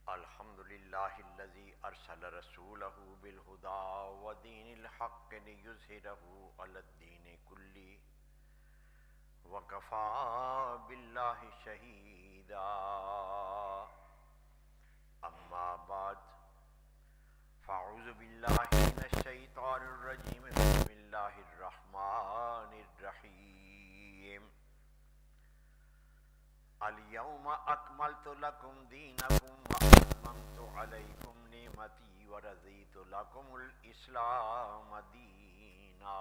الحمد للہ الذی ارسل رسولہ بالہدی ودین الحق لیظہرہ علی الدین کلہ وکفی باللہ شہیدا اما بعد فاعوذ باللہ من الشیطان الرجیم بسم اللہ الرحمن الرحیم اليوم اکملت لکم دینکم واتممت علیکم نعمتی ورضیت لکم الاسلام دینا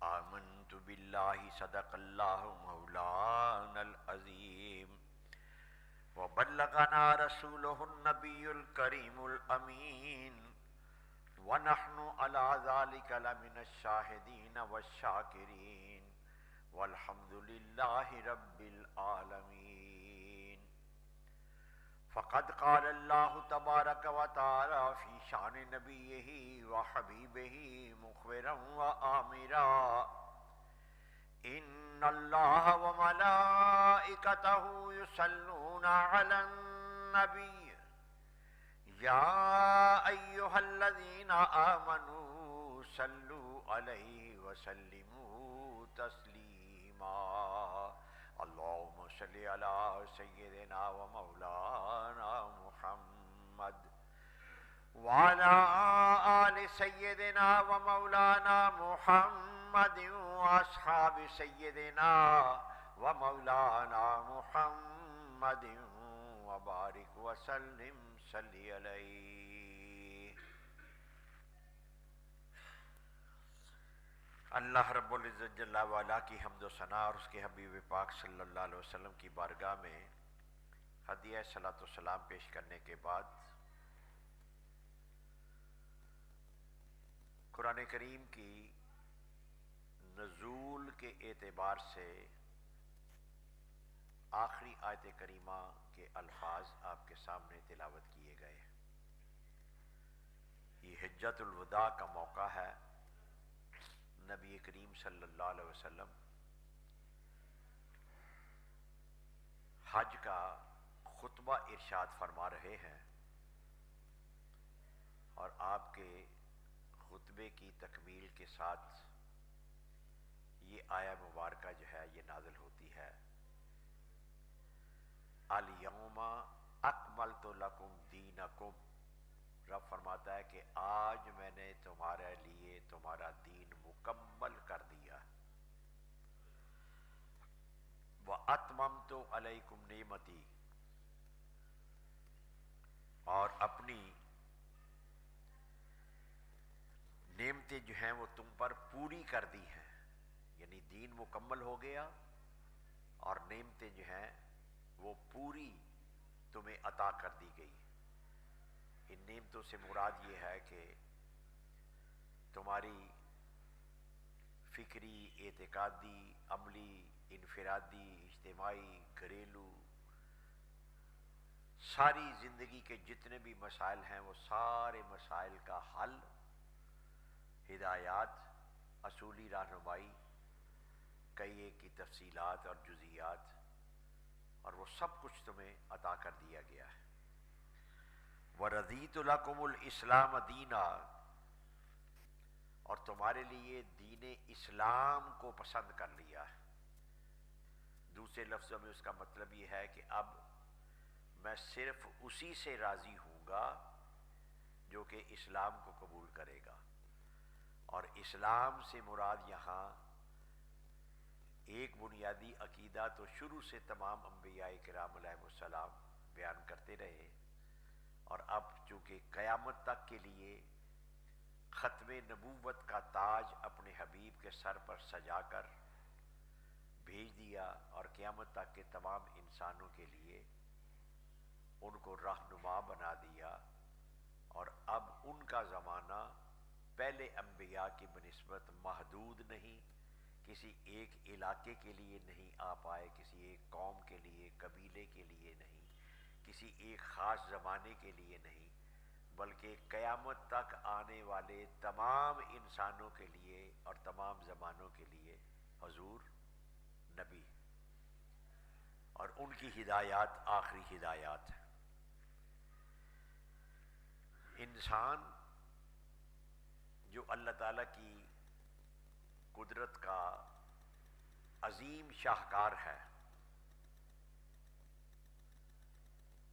آمنت باللہ صدق اللہ مولانا العظیم وبلغنا رسوله النبی الکریم الامین ونحن على ذلك لمن الشاہدین والشاکرین والحمد للہ رب العالمین فقد قال اللہ تبارک و تعالی فی شان نبیہ وحبیبہ مخبرا وآمرا ان اللہ وملائکتہ یصلون علی النبی یا ایہا الذین آمنوا صلوا علیہ وسلموا تسلیما اللہم صلی علی سیدنا و مولانا محمد وعلی آل سیدنا و مولانا محمد واصحاب سیدنا و مولانا محمد وبارک وسلم صلی علیہ۔ اللہ رب العزت جل وعلا کی حمد و ثنا اور اس کے حبیب پاک صلی اللہ علیہ وسلم کی بارگاہ میں ہدیہ صلاۃ و سلام پیش کرنے کے بعد قرآن کریم کی نزول کے اعتبار سے آخری آیت کریمہ کے الفاظ آپ کے سامنے تلاوت کیے گئے ہیں۔ یہ حجۃ الوداع کا موقع ہے۔ نبی کریم صلی اللہ علیہ وسلم حج کا خطبہ ارشاد فرما رہے ہیں اور آپ کے خطبے کی تکمیل کے ساتھ یہ آیہ مبارکہ جو ہے یہ نازل ہوتی ہے۔ الیوم اکملت لکم دینکم، رب فرماتا ہے کہ آج میں نے تمہارے لیے تمہارا دین مکمل کر دیا واتممت علیکم نعمتی، اور اپنی نعمتیں جو ہیں وہ تم پر پوری کر دی ہیں، یعنی دین مکمل ہو گیا اور نعمتیں جو ہیں وہ پوری تمہیں عطا کر دی گئی۔ ان نعمتوں سے مراد یہ ہے کہ تمہاری فکری، اعتقادی، عملی، انفرادی، اجتماعی، گھریلو، ساری زندگی کے جتنے بھی مسائل ہیں وہ سارے مسائل کا حل، ہدایات، اصولی رہنمائی، کئی ایک کی تفصیلات اور جزیات، اور وہ سب کچھ تمہیں عطا کر دیا گیا ہے۔ وَرَضِيتُ لَكُمُ الْإِسْلَامَ دِينًا، اور تمہارے لیے دین اسلام کو پسند کر لیا ہے۔ دوسرے لفظوں میں اس کا مطلب یہ ہے کہ اب میں صرف اسی سے راضی ہوں گا جو کہ اسلام کو قبول کرے گا، اور اسلام سے مراد یہاں ایک بنیادی عقیدہ تو شروع سے تمام انبیاء کرام علیہ السلام بیان کرتے رہے، اور اب چونکہ قیامت تک کے لیے ختم نبوت کا تاج اپنے حبیب کے سر پر سجا کر بھیج دیا، اور قیامت تک کے تمام انسانوں کے لیے ان کو رہنما بنا دیا، اور اب ان کا زمانہ پہلے انبیاء کی بنسبت محدود نہیں، کسی ایک علاقے کے لیے نہیں آ پائے، کسی ایک قوم کے لیے، قبیلے کے لیے نہیں، کسی ایک خاص زمانے کے لیے نہیں، بلکہ قیامت تک آنے والے تمام انسانوں کے لیے اور تمام زمانوں کے لیے حضور نبی، اور ان کی ہدایات آخری ہدایات ہیں۔ انسان جو اللہ تعالیٰ کی قدرت کا عظیم شاہکار ہے،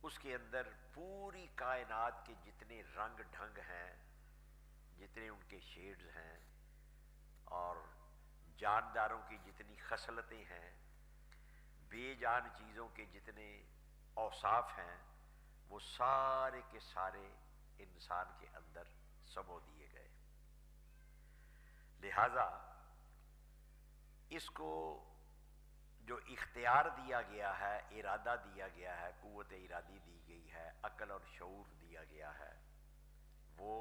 اس کے اندر پوری کائنات کے جتنے رنگ ڈھنگ ہیں، جتنے ان کے شیڈز ہیں، اور جانداروں کی جتنی خصلتیں ہیں، بے جان چیزوں کے جتنے اوصاف ہیں، وہ سارے کے سارے انسان کے اندر سمو دیے گئے۔ لہذا اس کو جو اختیار دیا گیا ہے، ارادہ دیا گیا ہے، قوت ارادی دی گئی ہے، عقل اور شعور دیا گیا ہے، وہ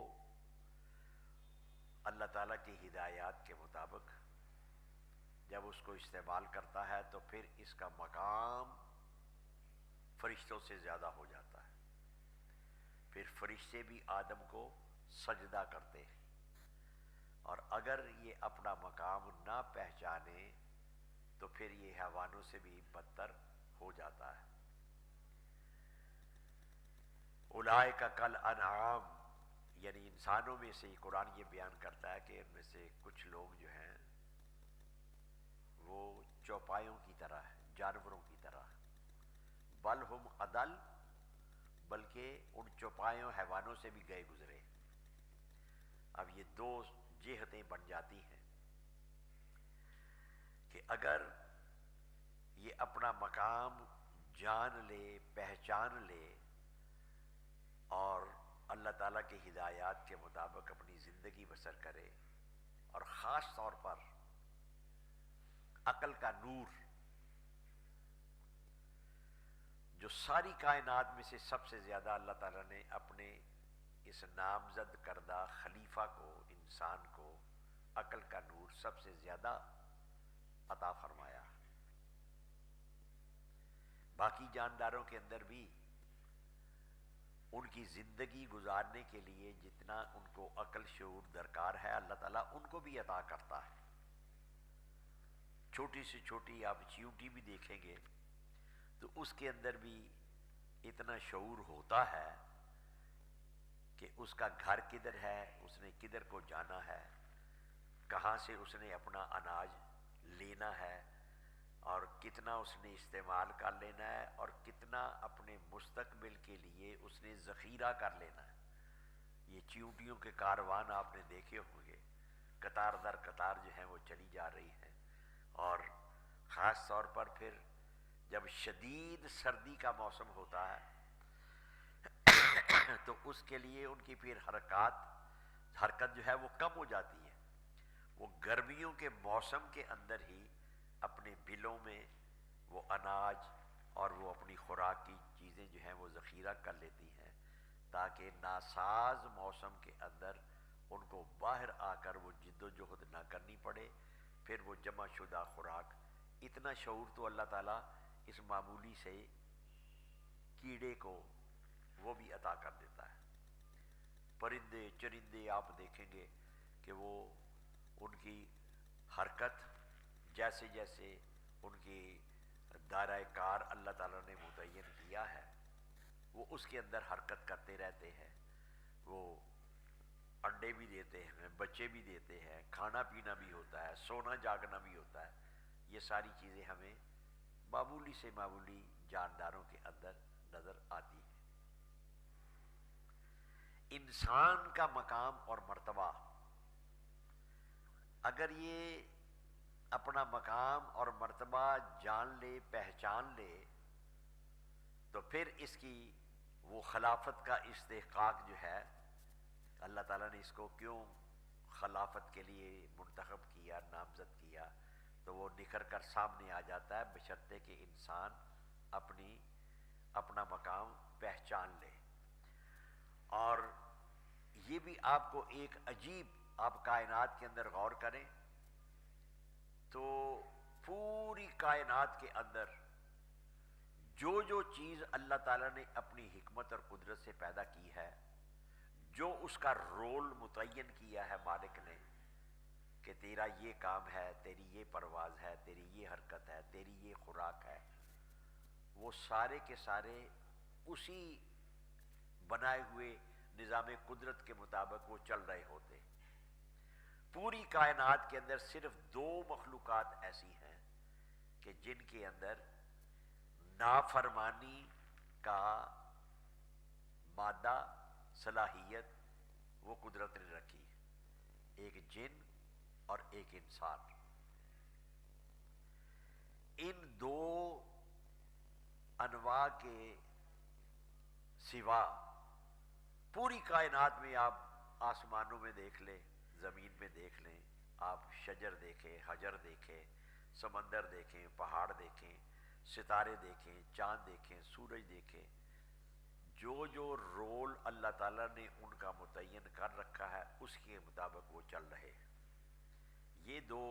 اللہ تعالیٰ کی ہدایات کے مطابق جب اس کو استعمال کرتا ہے تو پھر اس کا مقام فرشتوں سے زیادہ ہو جاتا ہے۔ پھر فرشتے بھی آدم کو سجدہ کرتے ہیں، اور اگر یہ اپنا مقام نہ پہچانے تو پھر یہ حیوانوں سے بھی بدتر ہو جاتا ہے۔ اولئک کالانعام، یعنی انسانوں میں سے قرآن یہ بیان کرتا ہے کہ ان میں سے کچھ لوگ جو ہیں وہ چوپایوں کی طرح ہیں، جانوروں کی طرح، بل ہم اضل، بلکہ ان چوپایوں حیوانوں سے بھی گئے گزرے۔ اب یہ دو جہتیں بن جاتی ہیں کہ اگر یہ اپنا مقام جان لے، پہچان لے، اور اللہ تعالیٰ کی ہدایات کے مطابق اپنی زندگی بسر کرے، اور خاص طور پر عقل کا نور جو ساری کائنات میں سے سب سے زیادہ اللہ تعالیٰ نے اپنے اس نامزد کردہ خلیفہ کو، انسان کو، عقل کا نور سب سے زیادہ عطا فرمایا۔ باقی جانداروں کے اندر بھی ان کی زندگی گزارنے کے لیے جتنا ان کو عقل شعور درکار ہے، اللہ تعالیٰ ان کو بھی عطا کرتا ہے۔ چھوٹی سے چھوٹی آپ چیونٹی بھی دیکھیں گے تو اس کے اندر بھی اتنا شعور ہوتا ہے کہ اس کا گھر کدھر ہے، اس نے کدھر کو جانا ہے، کہاں سے اس نے اپنا اناج لینا ہے، اور کتنا اس نے استعمال کر لینا ہے، اور کتنا اپنے مستقبل کے لیے اس نے ذخیرہ کر لینا ہے۔ یہ چیونٹیوں کے کاروان آپ نے دیکھے ہوں گے، قطار در قطار جو ہیں وہ چلی جا رہی ہیں، اور خاص طور پر پھر جب شدید سردی کا موسم ہوتا ہے تو اس کے لیے ان کی پھر حرکت جو ہے وہ کم ہو جاتی ہے۔ وہ گرمیوں کے موسم کے اندر ہی اپنے بلوں میں وہ اناج اور وہ اپنی خوراک کی چیزیں جو ہیں وہ ذخیرہ کر لیتی ہیں، تاکہ ناساز موسم کے اندر ان کو باہر آ کر وہ جد و جہد نہ کرنی پڑے۔ پھر وہ جمع شدہ خوراک، اتنا شعور تو اللہ تعالیٰ اس معمولی سے کیڑے کو وہ بھی عطا کر دیتا ہے۔ پرندے چرندے آپ دیکھیں گے کہ وہ ان کی حرکت جیسے جیسے ان کی دائرہ کار اللہ تعالیٰ نے متعین کیا ہے، وہ اس کے اندر حرکت کرتے رہتے ہیں۔ وہ انڈے بھی دیتے ہیں، بچے بھی دیتے ہیں، کھانا پینا بھی ہوتا ہے، سونا جاگنا بھی ہوتا ہے۔ یہ ساری چیزیں ہمیں معمولی سے معمولی جانداروں کے اندر نظر آتی ہیں۔ انسان کا مقام اور مرتبہ، اگر یہ اپنا مقام اور مرتبہ جان لے، پہچان لے، تو پھر اس کی وہ خلافت کا استحقاق جو ہے، اللہ تعالیٰ نے اس کو کیوں خلافت کے لیے منتخب کیا، نامزد کیا، تو وہ نکھر کر سامنے آ جاتا ہے، بشرطے کہ انسان اپنا مقام پہچان لے۔ اور یہ بھی آپ کو ایک عجیب، آپ کائنات کے اندر غور کریں تو پوری کائنات کے اندر جو جو چیز اللہ تعالیٰ نے اپنی حکمت اور قدرت سے پیدا کی ہے، جو اس کا رول متعین کیا ہے مالک نے، کہ تیرا یہ کام ہے، تیری یہ پرواز ہے، تیری یہ حرکت ہے، تیری یہ خوراک ہے، وہ سارے کے سارے اسی بنائے ہوئے نظام قدرت کے مطابق وہ چل رہے ہوتے۔ پوری کائنات کے اندر صرف دو مخلوقات ایسی ہیں کہ جن کے اندر نافرمانی کا مادہ صلاحیت وہ قدرت نے رکھی، ایک جن اور ایک انسان۔ ان دو انواع کے سوا پوری کائنات میں آپ آسمانوں میں دیکھ لیں، زمین میں دیکھ لیں، آپ شجر دیکھیں، حجر دیکھیں، سمندر دیکھیں، پہاڑ دیکھیں، ستارے دیکھیں، چاند دیکھیں، سورج دیکھیں، جو جو رول اللہ تعالیٰ نے ان کا متعین کر رکھا ہے اس کے مطابق وہ چل رہے ہیں۔ یہ دو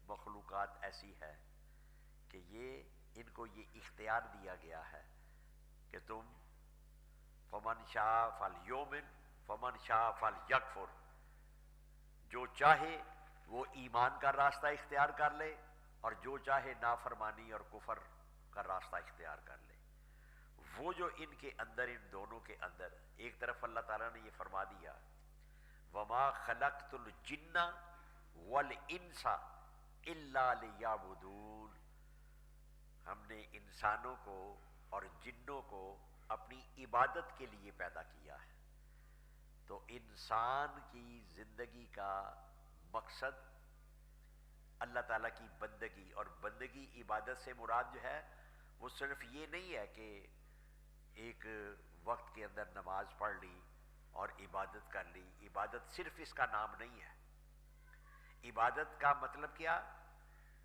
مخلوقات ایسی ہے کہ ان کو یہ اختیار دیا گیا ہے کہ تم فمن شاء فلیؤمن فمن شاء فلیکفر، جو چاہے وہ ایمان کا راستہ اختیار کر لے اور جو چاہے نافرمانی اور کفر کا راستہ اختیار کر لے۔ وہ جو ان کے اندر، ان دونوں کے اندر، ایک طرف اللہ تعالیٰ نے یہ فرما دیا وَمَا خَلَقْتُ الْجِنَّ وَالْإِنسَ إِلَّا لِيَعْبُدُونَ، ہم نے انسانوں کو اور جنوں کو اپنی عبادت کے لیے پیدا کیا ہے۔ تو انسان کی زندگی کا مقصد اللہ تعالیٰ کی بندگی، اور بندگی عبادت سے مراد جو ہے وہ صرف یہ نہیں ہے کہ ایک وقت کے اندر نماز پڑھ لی اور عبادت کر لی۔ عبادت صرف اس کا نام نہیں ہے۔ عبادت کا مطلب کیا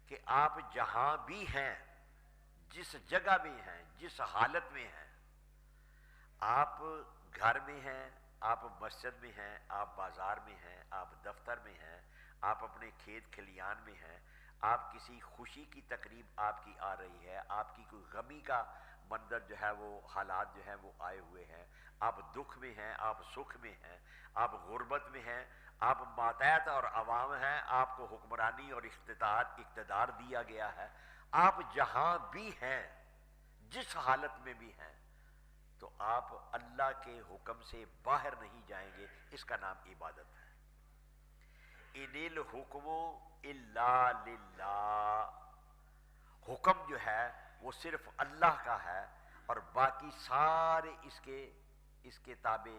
کہ آپ جہاں بھی ہیں، جس جگہ میں ہیں، جس حالت میں ہیں، آپ گھر میں ہیں، آپ مسجد میں ہیں، آپ بازار میں ہیں، آپ دفتر میں ہیں، آپ اپنے کھیت کھلیان میں ہیں، آپ کسی خوشی کی تقریب آپ کی آ رہی ہے، آپ کی کوئی غمی کا منظر جو ہے وہ حالات جو ہیں وہ آئے ہوئے ہیں، آپ دکھ میں ہیں، آپ سکھ میں ہیں، آپ غربت میں ہیں، آپ ماتحت اور عوام ہیں، آپ کو حکمرانی اور اقتدار دیا گیا ہے، آپ جہاں بھی ہیں، جس حالت میں بھی ہیں، تو آپ اللہ کے حکم سے باہر نہیں جائیں گے۔ اس کا نام عبادت ہے۔ ان الحکم الا للہ، حکم جو ہے وہ صرف اللہ کا ہے اور باقی سارے اس کے تابع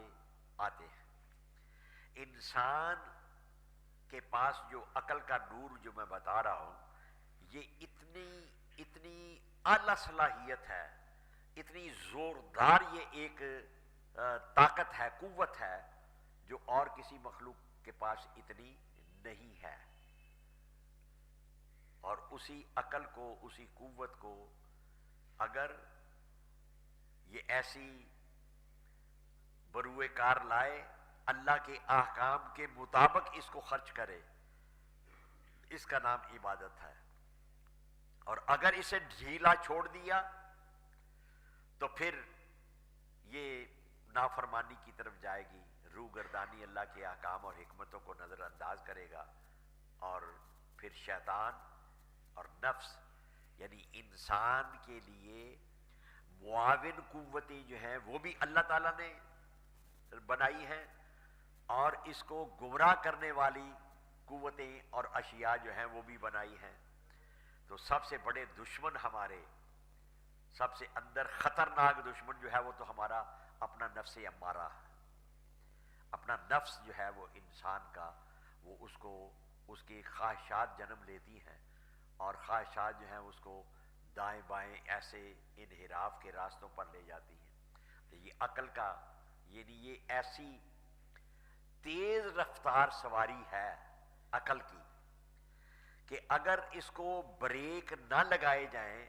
آتے ہیں۔ انسان کے پاس جو عقل کا نور جو میں بتا رہا ہوں، یہ اتنی اعلیٰ صلاحیت ہے، اتنی زوردار یہ ایک طاقت ہے، قوت ہے، جو اور کسی مخلوق کے پاس اتنی نہیں ہے۔ اور اسی عقل کو، اسی قوت کو اگر یہ ایسی بروئے کار لائے، اللہ کے احکام کے مطابق اس کو خرچ کرے، اس کا نام عبادت ہے۔ اور اگر اسے ڈھیلا چھوڑ دیا تو پھر یہ نافرمانی کی طرف جائے گی، روگردانی اللہ کے احکام اور حکمتوں کو نظر انداز کرے گا، اور پھر شیطان اور نفس یعنی انسان کے لیے معاون قوتیں جو ہیں وہ بھی اللہ تعالیٰ نے بنائی ہیں، اور اس کو گمراہ کرنے والی قوتیں اور اشیاء جو ہیں وہ بھی بنائی ہیں۔ تو سب سے بڑے دشمن ہمارے، سب سے اندر خطرناک دشمن جو ہے وہ تو ہمارا اپنا نفس امارہ ہے۔ اپنا نفس جو ہے وہ انسان کا، وہ اس کی خواہشات جنم لیتی ہیں، اور خواہشات جو ہیں اس کو دائیں بائیں ایسے انحراف کے راستوں پر لے جاتی ہیں۔ تو یہ عقل کا یعنی یہ ایسی تیز رفتار سواری ہے عقل کی کہ اگر اس کو بریک نہ لگائے جائیں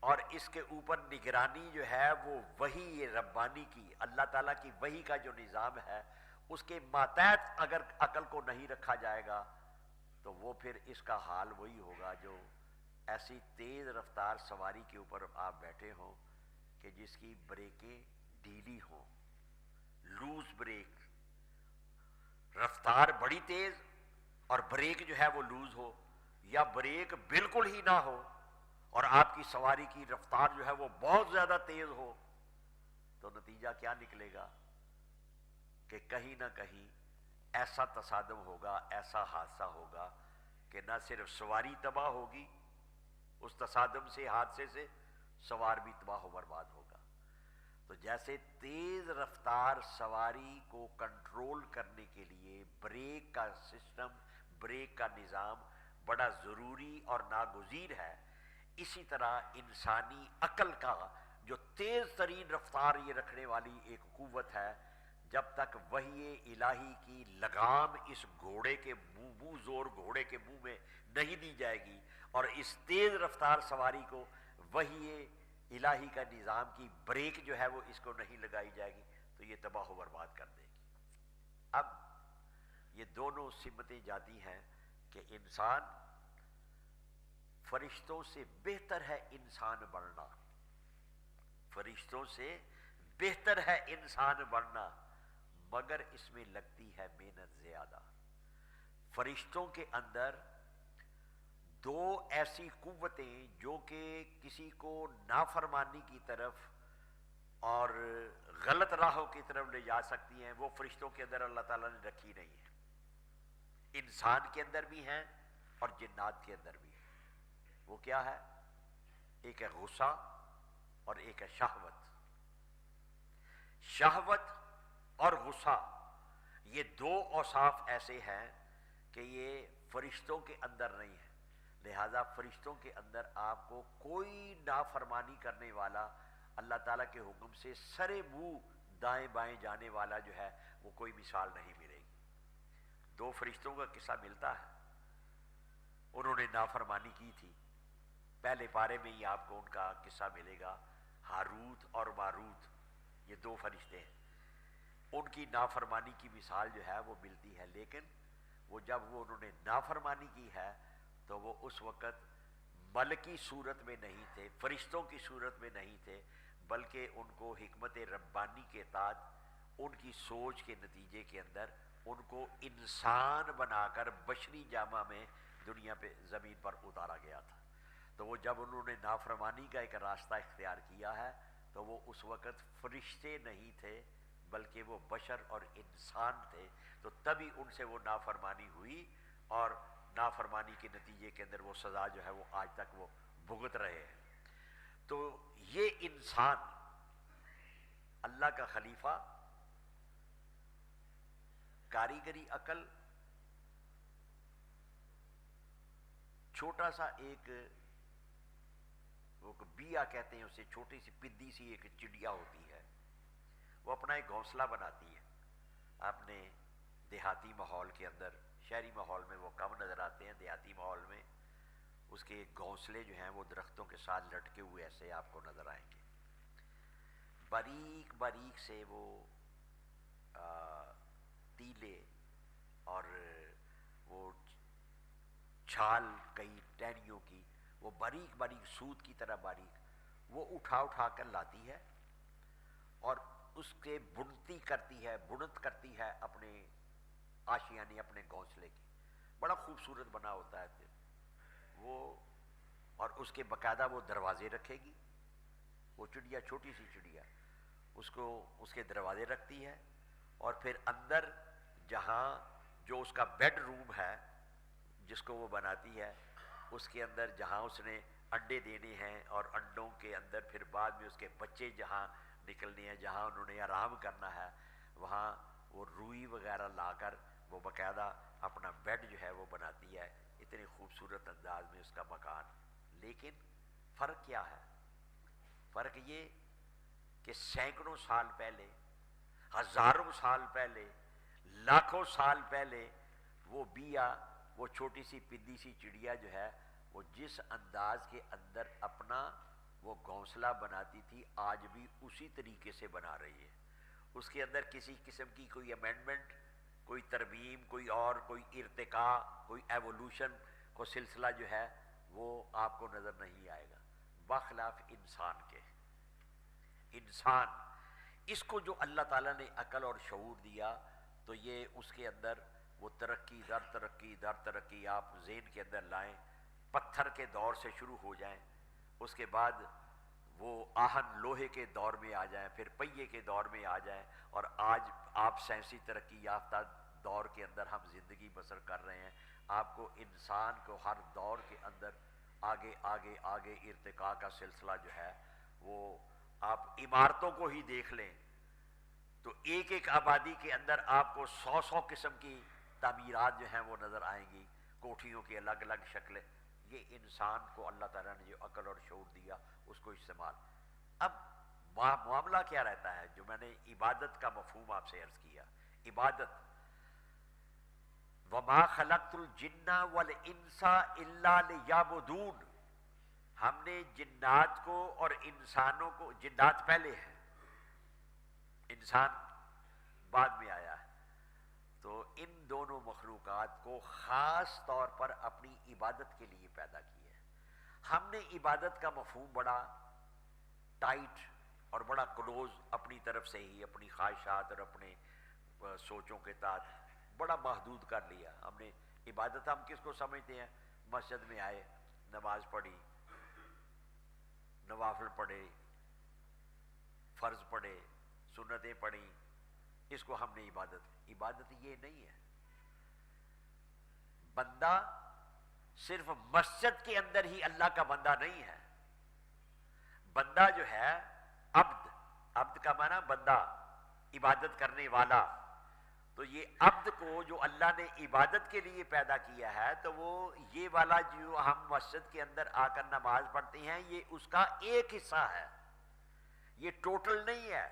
اور اس کے اوپر نگرانی جو ہے وہ وحی ربانی کی، اللہ تعالیٰ کی وحی کا جو نظام ہے، اس کے ماتحت اگر عقل کو نہیں رکھا جائے گا تو وہ پھر اس کا حال وہی ہوگا جو ایسی تیز رفتار سواری کے اوپر آپ بیٹھے ہوں کہ جس کی بریکیں ڈھیلی ہوں، لوز بریک، رفتار بڑی تیز اور بریک جو ہے وہ لوز ہو، یا بریک بالکل ہی نہ ہو اور آپ کی سواری کی رفتار جو ہے وہ بہت زیادہ تیز ہو، تو نتیجہ کیا نکلے گا کہ کہیں نہ کہیں ایسا تصادم ہوگا، ایسا حادثہ ہوگا کہ نہ صرف سواری تباہ ہوگی اس تصادم سے، حادثے سے، سوار بھی تباہ و برباد ہوگا۔ تو جیسے تیز رفتار سواری کو کنٹرول کرنے کے لیے بریک کا سسٹم، بریک کا نظام بڑا ضروری اور ناگزیر ہے، اسی طرح انسانی عقل کا جو تیز ترین رفتار یہ رکھنے والی ایک قوت ہے، جب تک وحی الہی کی لگام اس گھوڑے کے منہ زور گھوڑے کے منہ میں نہیں دی جائے گی اور اس تیز رفتار سواری کو وحی الہی کا نظام کی بریک جو ہے وہ اس کو نہیں لگائی جائے گی، تو یہ تباہ و برباد کر دے گی۔ اب یہ دونوں سمتیں جاتی ہیں کہ انسان، فرشتوں سے بہتر ہے انسان بننا، فرشتوں سے بہتر ہے انسان بننا، مگر اس میں لگتی ہے محنت زیادہ۔ فرشتوں کے اندر دو ایسی قوتیں جو کہ کسی کو نافرمانی کی طرف اور غلط راہوں کی طرف لے جا سکتی ہیں، وہ فرشتوں کے اندر اللہ تعالیٰ نے رکھی نہیں ہے، انسان کے اندر بھی ہیں اور جنات کے اندر بھی ہیں۔ وہ کیا ہے؟ ایک ہے غصہ اور ایک ہے شہوت۔ شہوت اور غصہ، یہ دو اوصاف ایسے ہیں کہ یہ فرشتوں کے اندر نہیں ہے، لہذا فرشتوں کے اندر آپ کو کوئی نافرمانی کرنے والا، اللہ تعالیٰ کے حکم سے سرے منہ دائیں بائیں جانے والا جو ہے وہ کوئی مثال نہیں ملے گی۔ دو فرشتوں کا قصہ ملتا ہے، انہوں نے نافرمانی کی تھی، پہلے پارے میں ہی آپ کو ان کا قصہ ملے گا۔ ہاروت اور ماروت، یہ دو فرشتے ہیں، ان کی نافرمانی کی مثال جو ہے وہ ملتی ہے، لیکن وہ جب انہوں نے نافرمانی کی ہے تو وہ اس وقت ملکی صورت میں نہیں تھے، فرشتوں کی صورت میں نہیں تھے، بلکہ ان کو حکمت ربانی کے تحت ان کی سوچ کے نتیجے کے اندر ان کو انسان بنا کر بشری جامہ میں دنیا پہ زمین پر اتارا گیا تھا۔ تو وہ جب انہوں نے نافرمانی کا ایک راستہ اختیار کیا ہے تو وہ اس وقت فرشتے نہیں تھے بلکہ وہ بشر اور انسان تھے، تو تبھی ان سے وہ نافرمانی ہوئی اور نافرمانی کے نتیجے کے اندر وہ سزا جو ہے وہ آج تک وہ بھگت رہے ہیں۔ تو یہ انسان اللہ کا خلیفہ، کاریگری عقل، چھوٹا سا ایک وہ بیا کہتے ہیں اسے، چھوٹی سی پدی سی ایک چڑیا ہوتی ہے، وہ اپنا ایک گھونسلہ بناتی ہے۔ آپ نے دیہاتی ماحول کے اندر، شہری ماحول میں وہ کم نظر آتے ہیں، دیہاتی ماحول میں اس کے گھونسلے جو ہیں وہ درختوں کے ساتھ لٹکے ہوئے ایسے آپ کو نظر آئیں گے، باریک باریک سے وہ تیلے اور وہ چھال کئی ٹہنیوں کی، وہ باریک باریک سوت کی طرح باریک، وہ اٹھا اٹھا کر لاتی ہے اور اس کے بنتی کرتی ہے، بنت کرتی ہے اپنے آشیانے، اپنے گھونسلے کی، بڑا خوبصورت بنا ہوتا ہے پھر وہ، اور اس کے باقاعدہ وہ دروازے رکھے گی، وہ چڑیا چھوٹی سی چڑیا اس کو اس کے دروازے رکھتی ہے، اور پھر اندر جہاں جو اس کا بیڈ روم ہے جس کو وہ بناتی ہے، اس کے اندر جہاں اس نے انڈے دینے ہیں اور انڈوں کے اندر پھر بعد میں اس کے بچے جہاں نکلنے ہیں، جہاں انہوں نے آرام کرنا ہے، وہاں وہ روئی وغیرہ لا کر وہ باقاعدہ اپنا بیڈ جو ہے وہ بناتی ہے، اتنے خوبصورت انداز میں اس کا مکان۔ لیکن فرق کیا ہے؟ فرق یہ کہ سینکڑوں سال پہلے، ہزاروں سال پہلے، لاکھوں سال پہلے وہ بیا، وہ چھوٹی سی پدی سی چڑیا جو ہے وہ جس انداز کے اندر اپنا وہ گھونسلہ بناتی تھی آج بھی اسی طریقے سے بنا رہی ہے، اس کے اندر کسی قسم کی کوئی امینڈمنٹ، کوئی ترمیم، کوئی اور کوئی ارتقاء، کوئی ایوولوشن کو سلسلہ جو ہے وہ آپ کو نظر نہیں آئے گا، بخلاف انسان کے۔ انسان، اس کو جو اللہ تعالیٰ نے عقل اور شعور دیا تو یہ اس کے اندر وہ ترقی در ترقی در ترقی آپ ذہن کے اندر لائیں، پتھر کے دور سے شروع ہو جائیں، اس کے بعد وہ آہن لوہے کے دور میں آ جائیں، پھر پہیے کے دور میں آ جائیں، اور آج آپ سائنسی ترقی یافتہ دور کے اندر ہم زندگی بسر کر رہے ہیں۔ آپ کو انسان کو ہر دور کے اندر آگے آگے آگے ارتقاء کا سلسلہ جو ہے وہ، آپ عمارتوں کو ہی دیکھ لیں تو ایک ایک آبادی کے اندر آپ کو 100 قسم کی تعمیرات جو ہیں وہ نظر آئیں گی، کوٹھیوں کی الگ الگ شکلیں۔ یہ انسان کو اللہ تعالیٰ نے جو عقل اور شعور دیا اس کو استعمال۔ اب معاملہ کیا رہتا ہے، جو میں نے عبادت کا مفہوم آپ سے عرض کیا، عبادت وَمَا خَلَقْتُ الْجِنَّ وَالْإِنسَ إِلَّا لِيَعْبُدُونِ، ہم نے جنات کو اور انسانوں کو، جنات پہلے ہے، انسان بعد میں آیا ہے، تو ان دونوں مخلوقات کو خاص طور پر اپنی عبادت کے لیے پیدا کیا ہے۔ ہم نے عبادت کا مفہوم بڑا ٹائٹ اور بڑا کلوز اپنی طرف سے ہی، اپنی خواہشات اور اپنے سوچوں کے تحت بڑا محدود کر لیا۔ ہم نے عبادت ہم کس کو سمجھتے ہیں؟ مسجد میں آئے، نماز پڑھی، نوافل پڑھے، فرض پڑھے، سنتیں پڑھی، اس کو ہم نے عبادت یہ نہیں ہے۔ بندہ صرف مسجد کے اندر ہی اللہ کا بندہ نہیں ہے، بندہ جو ہے عبد کا معنی بندہ، عبادت کرنے والا۔ تو یہ عبد کو جو اللہ نے عبادت کے لیے پیدا کیا ہے، تو وہ یہ والا جو ہم مسجد کے اندر آ کر نماز پڑھتے ہیں، یہ اس کا ایک حصہ ہے، یہ ٹوٹل نہیں ہے۔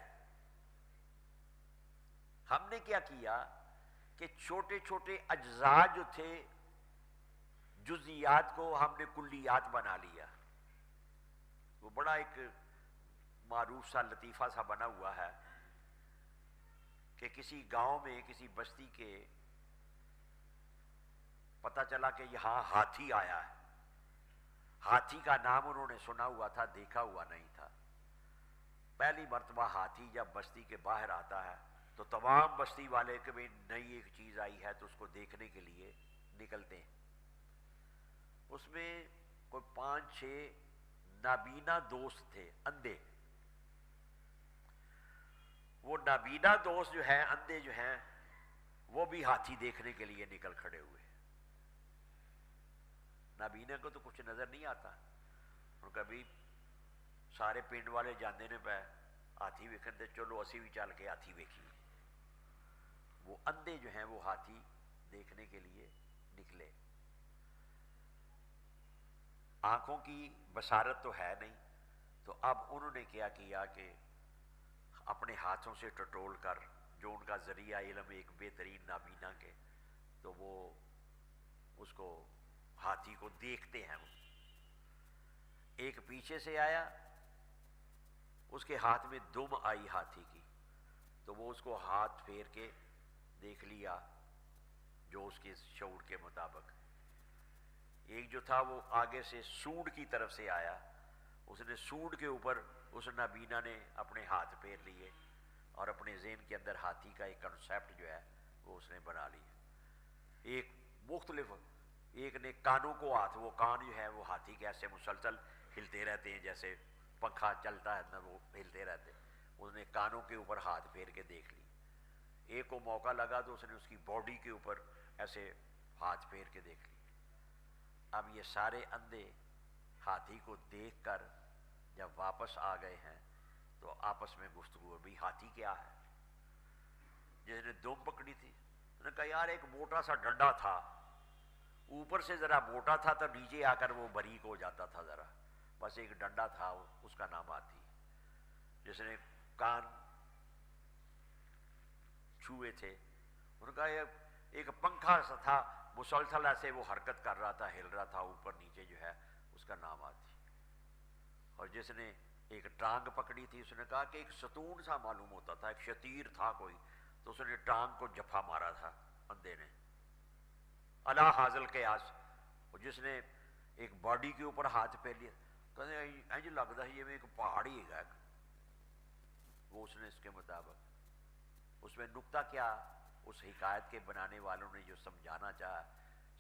ہم نے کیا کیا کہ چھوٹے چھوٹے اجزاء جو تھے، جزیات کو ہم نے کلیات بنا لیا۔ وہ بڑا ایک معروف سا لطیفہ سا بنا ہوا ہے کہ کسی گاؤں میں، کسی بستی کے، پتہ چلا کہ یہاں ہاتھی آیا ہے۔ ہاتھی کا نام انہوں نے سنا ہوا تھا، دیکھا ہوا نہیں تھا۔ پہلی مرتبہ ہاتھی جب بستی کے باہر آتا ہے تو تمام بستی والے کہ بھئی نئی ایک چیز آئی ہے تو اس کو دیکھنے کے لیے نکلتے ہیں۔ اس میں کوئی 5-6 نابینا دوست تھے، اندھے۔ وہ نابینا دوست جو ہیں، اندھے جو ہیں، وہ بھی ہاتھی دیکھنے کے لیے نکل کھڑے ہوئے۔ نابینا کو تو کچھ نظر نہیں آتا، اور کبھی سارے پنڈ والے جاندے نے پہ ہاتھی ویکھن تے چلو اسی بھی چل کے ہاتھی ویکھیے۔ وہ اندھے جو ہیں وہ ہاتھی دیکھنے کے لیے نکلے۔ آنکھوں کی بصارت تو ہے نہیں، تو اب انہوں نے کیا کیا کہ اپنے ہاتھوں سے ٹٹول کر، جو ان کا ذریعہ علم ایک بہترین نابینا کے، تو وہ اس کو ہاتھی کو دیکھتے ہیں۔ وہ ایک پیچھے سے آیا، اس کے ہاتھ میں دم آئی ہاتھی کی، تو وہ اس کو ہاتھ پھیر کے دیکھ لیا جو اس کے شعور کے مطابق۔ ایک جو تھا وہ آگے سے سونڈ کی طرف سے آیا، اس نے سونڈ کے اوپر اس نابینا نے اپنے ہاتھ پھیر لیے اور اپنے ذہن کے اندر ہاتھی کا ایک کنسیپٹ جو ہے وہ اس نے بنا لیا۔ ایک مختلف، ایک نے کانوں کو ہاتھ، وہ کان جو ہے وہ ہاتھی کے ایسے مسلسل ہلتے رہتے ہیں جیسے پنکھا چلتا ہے نا، وہ ہلتے رہتے ہیں۔ اس نے کانوں کے اوپر ہاتھ پھیر کے دیکھ لی۔ ایک کو موقع لگا تو اس نے اس کی باڈی کے اوپر ایسے ہاتھ پھیر کے دیکھ لی۔ اب یہ سارے اندھے ہاتھی کو دیکھ کر جب واپس آ گئے ہیں تو آپس میں گفتگو، بھی ہاتھی کیا ہے؟ جس نے دم پکڑی تھی انہوں نے کہا یار ایک موٹا سا ڈنڈا تھا، اوپر سے ذرا موٹا تھا تو نیچے آ کر وہ باریک ہو جاتا تھا، ذرا بس ایک ڈنڈا تھا، اس کا نام ہاتھی۔ جس نے کان چھوئے تھے انہوں نے کہا یہ ایک پنکھا سا تھا، مسلسل ایسے وہ حرکت کر رہا تھا، ہل رہا تھا اوپر نیچے جو ہے، اس کا نام ہاتھی۔ اور جس نے ایک ٹانگ پکڑی تھی اس نے کہا کہ ایک ستون سا معلوم ہوتا تھا، ایک شتیر تھا کوئی، تو اس نے ٹانگ کو جھپا مارا تھا اندھے نے، الا حاصل قیاس۔ اور جس نے ایک باڈی کے اوپر ہاتھ پھیر لیا، کہتے ہیں لگتا ہے یہ ایک پہاڑ ہی ہے، وہ اس نے اس کے مطابق۔ اس میں نکتہ کیا اس حکایت کے بنانے والوں نے جو سمجھانا چاہا،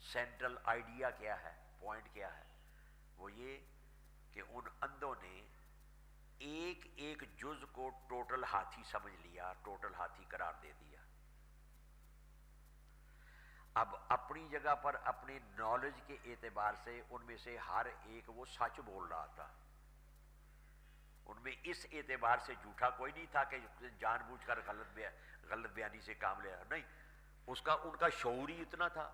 سینٹرل آئیڈیا کیا ہے، پوائنٹ کیا ہے، وہ یہ کہ ان اندھوں نے ایک ایک جز کو ٹوٹل ہاتھی سمجھ لیا، ٹوٹل ہاتھی قرار دے دیا۔ اب اپنی جگہ پر اپنی نالج کے اعتبار سے ان میں سے ہر ایک وہ سچ بول رہا تھا، ان میں اس اعتبار سے جھوٹا کوئی نہیں تھا کہ جان بوجھ کر غلط بیانی سے کام لے رہا، نہیں، ان کا شعور ہی اتنا تھا۔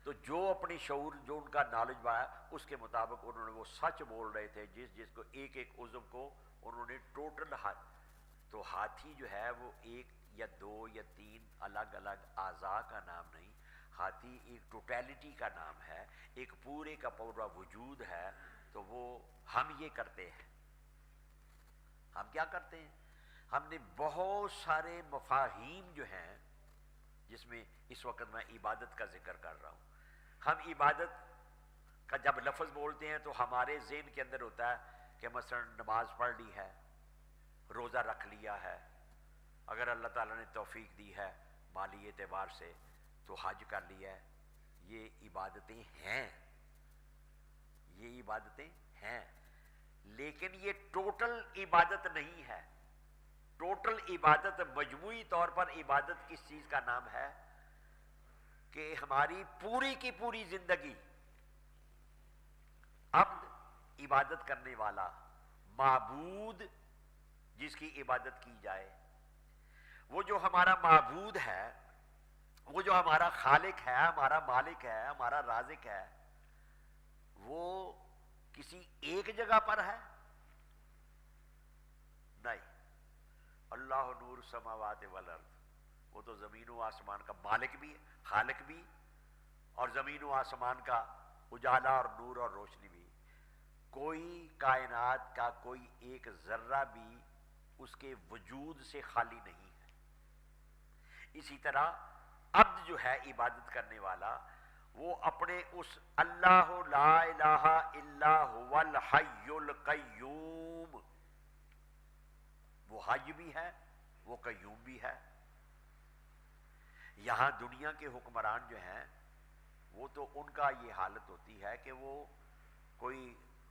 تو جو اپنی شعور، جو ان کا نالج بایا، اس کے مطابق انہوں نے وہ سچ بول رہے تھے، جس کو ایک ایک عضو کو انہوں نے ٹوٹل تو ہاتھی جو ہے وہ ایک یا دو یا تین الگ الگ اعضاء کا نام نہیں، ہاتھی ایک ٹوٹیلٹی کا نام ہے، ایک پورے کا پورا وجود ہے۔ تو وہ ہم یہ کرتے ہیں، ہم کیا کرتے ہیں، ہم نے بہت سارے مفاہیم جو ہیں، جس میں اس وقت میں عبادت کا ذکر کر رہا ہوں، ہم عبادت کا جب لفظ بولتے ہیں تو ہمارے ذہن کے اندر ہوتا ہے کہ مثلا نماز پڑھ لی ہے، روزہ رکھ لیا ہے، اگر اللہ تعالیٰ نے توفیق دی ہے مالی اعتبار سے تو حج کر لیا ہے۔ یہ عبادتیں ہیں، یہ عبادتیں ہیں، لیکن یہ ٹوٹل عبادت نہیں ہے۔ ٹوٹل عبادت، مجموعی طور پر عبادت کس چیز کا نام ہے کہ ہماری پوری کی پوری زندگی عبد عبادت کرنے والا، معبود جس کی عبادت کی جائے، وہ جو ہمارا معبود ہے، وہ جو ہمارا خالق ہے، ہمارا مالک ہے، ہمارا رازق ہے، وہ کسی ایک جگہ پر ہے؟ نہیں، اللہ نور السماوات والارض، وہ تو زمین و آسمان کا مالک بھی ہے، خالق بھی، اور زمین و آسمان کا اجالا اور نور اور روشنی بھی۔ کوئی کائنات کا کوئی ایک ذرہ بھی اس کے وجود سے خالی نہیں ہے۔ اسی طرح عبد جو ہے عبادت کرنے والا، وہ اپنے اس اللہ لا الہ الا هو الحی القیوم، وہ حی بھی ہے، وہ قیوم بھی ہے۔ یہاں دنیا کے حکمران جو ہیں، وہ تو ان کا یہ حالت ہوتی ہے کہ وہ کوئی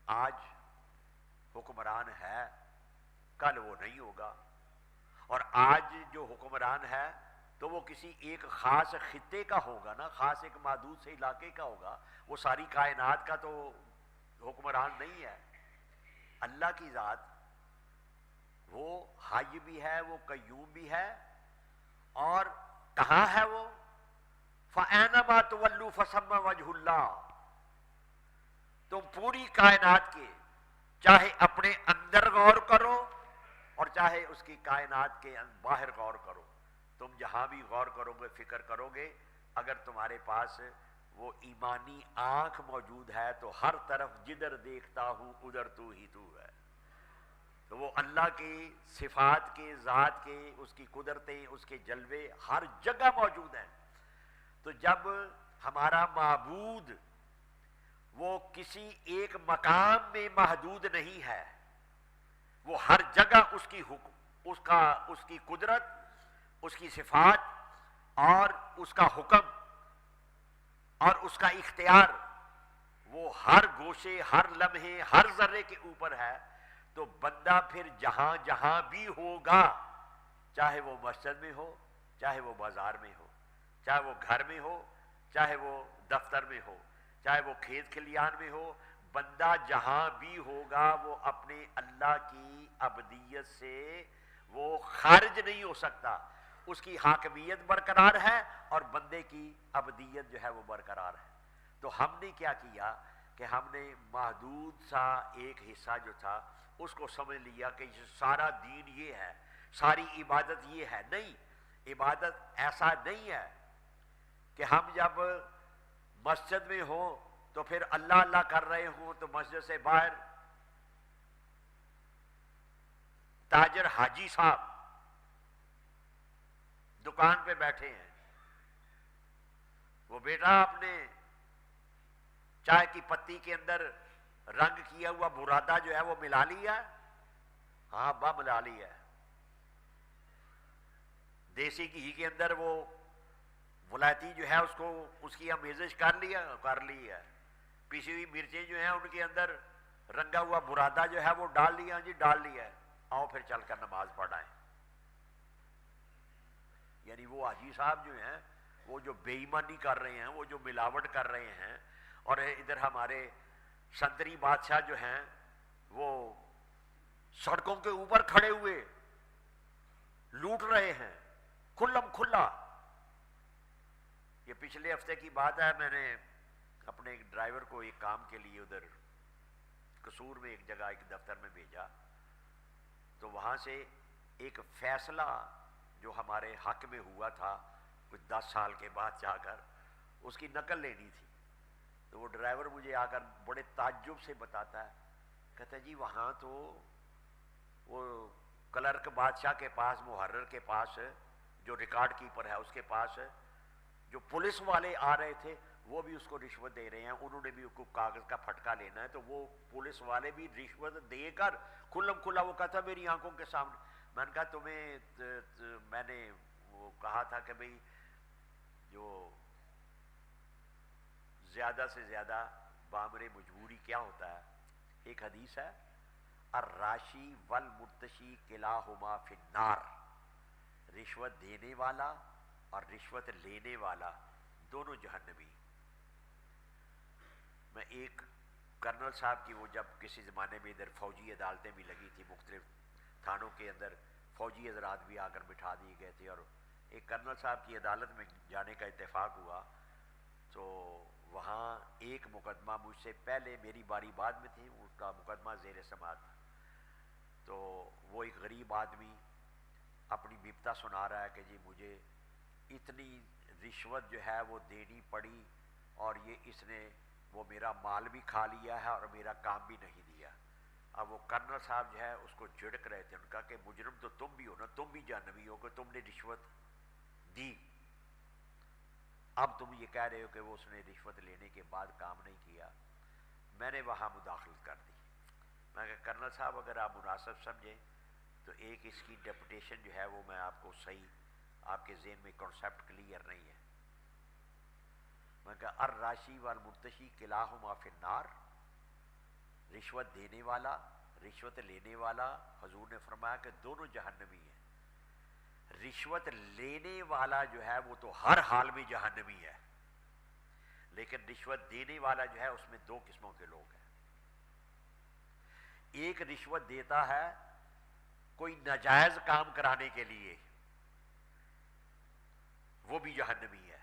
آج حکمران ہے، کل وہ نہیں ہوگا، اور آج جو حکمران ہے تو وہ کسی ایک خاص خطے کا ہوگا نا، خاص ایک محدود سے علاقے کا ہوگا، وہ ساری کائنات کا تو حکمران نہیں ہے۔ اللہ کی ذات وہ حی بھی ہے، وہ قیوم بھی ہے، اور کہاں ہے وہ؟ فَأَيْنَمَا تُوَلُّوا فَثَمَّ وَجْهُ اللَّهِ۔ تم پوری کائنات کے چاہے اپنے اندر غور کرو اور چاہے اس کی کائنات کے باہر غور کرو، تم جہاں بھی غور کرو گے، فکر کرو گے، اگر تمہارے پاس وہ ایمانی آنکھ موجود ہے تو ہر طرف جدھر دیکھتا ہوں ادھر تو ہی تو ہے۔ تو وہ اللہ کی صفات کے، ذات کے، اس کی قدرتیں، اس کے جلوے ہر جگہ موجود ہیں۔ تو جب ہمارا معبود وہ کسی ایک مقام میں محدود نہیں ہے، وہ ہر جگہ اس کی قدرت، اس کی صفات اور اس کا حکم اور اس کا اختیار وہ ہر گوشے، ہر لمحے، ہر ذرے کے اوپر ہے، تو بندہ پھر جہاں جہاں بھی ہوگا، چاہے وہ مسجد میں ہو، چاہے وہ بازار میں ہو، چاہے وہ گھر میں ہو، چاہے وہ دفتر میں ہو، چاہے وہ کھیت کھلیان میں ہو، بندہ جہاں بھی ہوگا وہ اپنے اللہ کی عبدیت سے وہ خارج نہیں ہو سکتا۔ اس کی حاکمیت برقرار ہے اور بندے کی عبدیت جو ہے وہ برقرار ہے۔ تو ہم نے کیا کیا کہ ہم نے محدود سا ایک حصہ جو تھا اس کو سمجھ لیا کہ سارا دین یہ ہے، ساری عبادت یہ ہے۔ نہیں، عبادت ایسا نہیں ہے کہ ہم جب مسجد میں ہوں تو پھر اللہ اللہ کر رہے ہوں تو مسجد سے باہر تاجر حاجی صاحب دکان پہ بیٹھے ہیں، وہ بیٹا آپ نے چائے کی پتی کے اندر رنگ کیا ہوا برادہ جو ہے وہ ملا لیا ہے؟ ہاں ابا ملا لیا ہے۔ دیسی گھی کے اندر وہ ولاتی جو ہے اس کو اس کی آمیزش کر لی ہے. پیسی ہوئی مرچیں جو ہیں ان کے اندر رنگا ہوا برادہ جو ہے وہ ڈال لیا جی، ڈال لیا ہے، آؤ پھر چل کر نماز پڑھائیں. یعنی وہ حاجی صاحب جو ہیں وہ جو بے ایمانی کر رہے ہیں، وہ جو ملاوٹ کر رہے ہیں، اور ادھر ہمارے سنتری بادشاہ جو ہیں وہ سڑکوں کے اوپر کھڑے ہوئے لوٹ رہے ہیں کھلم کھلا. یہ پچھلے ہفتے کی بات ہے، میں نے اپنے ایک ڈرائیور کو ایک کام کے لیے ادھر قصور میں ایک جگہ ایک دفتر میں بھیجا، تو وہاں سے ایک فیصلہ جو ہمارے حق میں ہوا تھا کچھ 10 سال کے بعد جا کر اس کی نقل لینی تھی. تو وہ ڈرائیور مجھے آ کر بڑے تعجب سے بتاتا ہے، کہتا ہے جی وہاں تو وہ کلرک بادشاہ کے پاس، محرر کے پاس، جو ریکارڈ کیپر ہے اس کے پاس جو پولیس والے آ رہے تھے وہ بھی اس کو رشوت دے رہے ہیں، انہوں نے بھی کاغذ کا پھٹکا لینا ہے، تو وہ پولیس والے بھی رشوت دے کر کھلم کھلا. وہ کہتا میری آنکھوں کے سامنے. میں نے کہا میں نے وہ کہا تھا کہ بھئی جو زیادہ سے زیادہ بامر مجبوری کیا ہوتا ہے. ایک حدیث ہے، الراشی والمرتشی کلاہما فی النار، رشوت دینے والا اور رشوت لینے والا دونوں جہنمی. میں ایک کرنل صاحب کی، وہ جب کسی زمانے میں ادھر فوجی عدالتیں بھی لگی تھی، مختلف تھانوں کے اندر فوجی حضرات بھی آ کر بٹھا دیے گئے تھے، اور ایک کرنل صاحب کی عدالت میں جانے کا اتفاق ہوا. تو وہاں ایک مقدمہ مجھ سے پہلے، میری باری بعد میں تھی، اس کا مقدمہ زیر سماعت. تو وہ ایک غریب آدمی اپنی بپتا سنا رہا ہے کہ جی مجھے اتنی رشوت جو ہے وہ دینی پڑی، اور یہ اس نے وہ میرا مال بھی کھا لیا ہے اور میرا کام بھی نہیں دیا. اب وہ کرنل صاحب جو ہے اس کو جھڑک رہے تھے، ان کا کہ مجرم تو تم بھی ہو نا، تم بھی جہنمی ہو کہ تم نے رشوت دی. اب تم یہ کہہ رہے ہو کہ وہ اس نے رشوت لینے کے بعد کام نہیں کیا. میں نے وہاں مداخلت کر دی. میں کہا کرنل صاحب اگر آپ مناسب سمجھیں تو ایک اس کی ڈیپوٹیشن جو ہے وہ میں آپ کو صحیح، آپ کے ذہن میں کنسیپٹ کلیئر نہیں ہے. میں کہا الراشی والمرتشی کلاہما فی النار، رشوت دینے والا رشوت لینے والا، حضور نے فرمایا کہ دونوں جہنمی ہیں. رشوت لینے والا جو ہے وہ تو ہر حال میں جہنمی ہے، لیکن رشوت دینے والا جو ہے اس میں دو قسموں کے لوگ ہیں. ایک رشوت دیتا ہے کوئی ناجائز کام کرانے کے لیے، وہ بھی جہنمی ہے.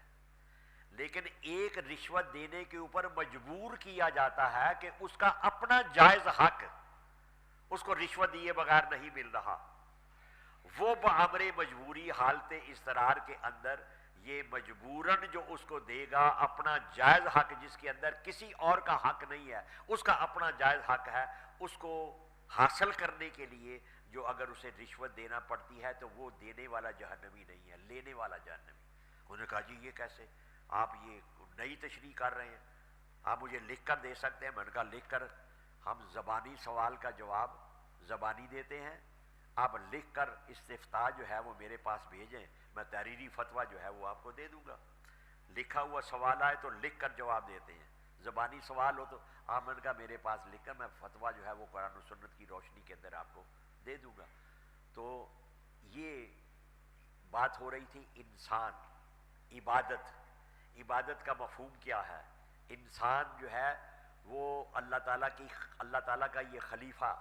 لیکن ایک رشوت دینے کے اوپر مجبور کیا جاتا ہے کہ اس کا اپنا جائز حق اس کو رشوت دیے بغیر نہیں مل رہا، وہ بامر مجبوری حالت اضطرار کے اندر یہ مجبوراً جو اس کو دے گا اپنا جائز حق، جس کے اندر کسی اور کا حق نہیں ہے، اس کا اپنا جائز حق ہے، اس کو حاصل کرنے کے لیے جو اگر اسے رشوت دینا پڑتی ہے تو وہ دینے والا جہنمی نہیں ہے، لینے والا جہنمی. انہوں نے کہا جی یہ کیسے، آپ یہ نئی تشریح کر رہے ہیں، آپ مجھے لکھ کر دے سکتے ہیں. میں نے کہا لکھ کر ہم زبانی سوال کا جواب زبانی دیتے ہیں، آپ لکھ کر استفتاء جو ہے وہ میرے پاس بھیجیں، میں تحریری فتویٰ جو ہے وہ آپ کو دے دوں گا. لکھا ہوا سوال آئے تو لکھ کر جواب دیتے ہیں، زبانی سوال ہو تو آپ، میں نے کہا میرے پاس لکھ کر میں فتویٰ جو ہے وہ قرآن و سنت کی روشنی کے اندر آپ کو دے دوں گا. تو یہ بات ہو رہی تھی انسان، عبادت کا مفہوم کیا ہے. انسان جو ہے وہ اللہ تعالیٰ کا یہ خلیفہ،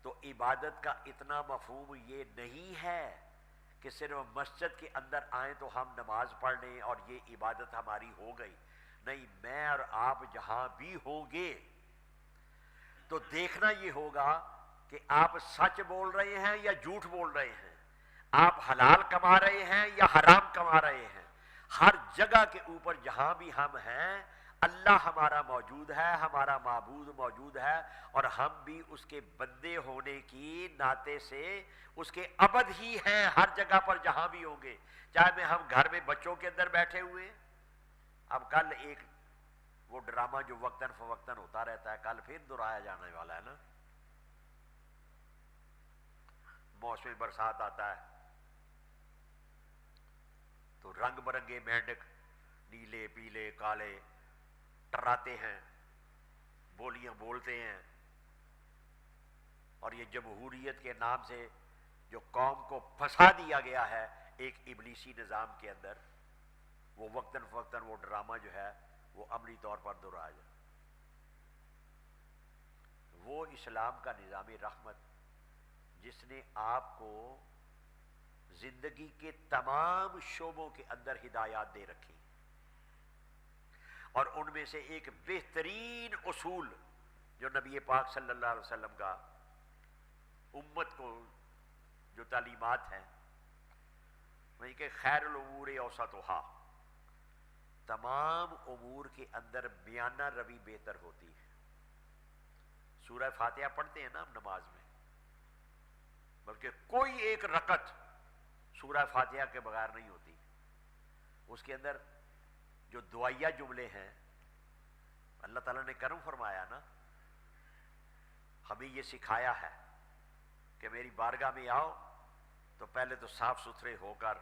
تو عبادت کا اتنا مفہوم یہ نہیں ہے کہ صرف مسجد کے اندر آئیں تو ہم نماز پڑھ لیں اور یہ عبادت ہماری ہو گئی. نہیں، میں اور آپ جہاں بھی ہوں گے تو دیکھنا یہ ہوگا کہ آپ سچ بول رہے ہیں یا جھوٹ بول رہے ہیں، آپ حلال کما رہے ہیں یا حرام کما رہے ہیں. ہر جگہ کے اوپر جہاں بھی ہم ہیں اللہ ہمارا موجود ہے، ہمارا معبود موجود ہے، اور ہم بھی اس کے بندے ہونے کی ناطے سے اس کے عبد ہی ہیں ہر جگہ پر جہاں بھی ہوں گے. چاہے ہم گھر میں بچوں کے اندر بیٹھے ہوئے. اب کل ایک وہ ڈرامہ جو وقتاً فوقتاً ہوتا رہتا ہے، کل پھر دہرایا جانے والا ہے نا، موسم برسات آتا ہے تو رنگ برنگے مینڈک نیلے پیلے کالے ٹراتے ہیں، بولیاں بولتے ہیں، اور یہ جمہوریت کے نام سے جو قوم کو پھنسا دیا گیا ہے ایک ابلیسی نظام کے اندر، وہ وقتاً فوقتاً وہ ڈرامہ جو ہے وہ عملی طور پر دہرایا جائے۔ وہ اسلام کا نظام رحمت جس نے آپ کو زندگی کے تمام شعبوں کے اندر ہدایات دے رکھی، اور ان میں سے ایک بہترین اصول جو نبی پاک صلی اللہ علیہ وسلم کا امت کو جو تعلیمات ہیں وہی کہ خیر الامور اوسطھا، تمام امور کے اندر میانہ روی بہتر ہوتی ہے۔ سورہ فاتحہ پڑھتے ہیں نا ہم نماز میں، بلکہ کوئی ایک رکعت سورہ فاتحہ کے بغیر نہیں ہوتی، اس کے اندر جو دعائیہ جملے ہیں اللہ تعالیٰ نے کرم فرمایا نا، ہمیں یہ سکھایا ہے کہ میری بارگاہ میں آؤ تو پہلے تو صاف ستھرے ہو کر،